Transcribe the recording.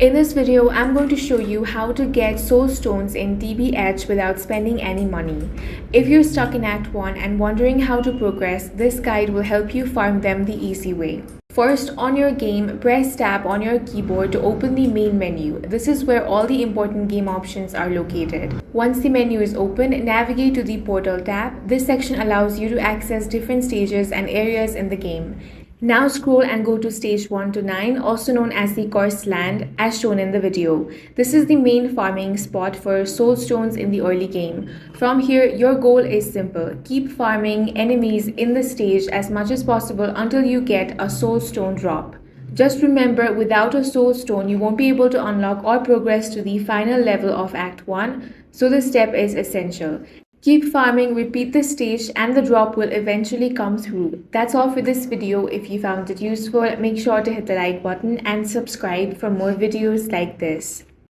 In this video, I'm going to show you how to get soul stones in TBH without spending any money. If you're stuck in Act 1 and wondering how to progress, this guide will help you farm them the easy way. First, on your game, press tab on your keyboard to open the main menu. This is where all the important game options are located. Once the menu is open, navigate to the Portal tab. This section allows you to access different stages and areas in the game. Now scroll and go to stage 1 to 9, also known as the Cursed Land, as shown in the video. This is the main farming spot for soul stones in the early game. From here, your goal is simple. Keep farming enemies in the stage as much as possible until you get a soul stone drop. Just remember, without a soul stone, you won't be able to unlock or progress to the final level of Act 1, so this step is essential. Keep farming, repeat the stage, and the drop will eventually come through. That's all for this video. If you found it useful, make sure to hit the like button and subscribe for more videos like this.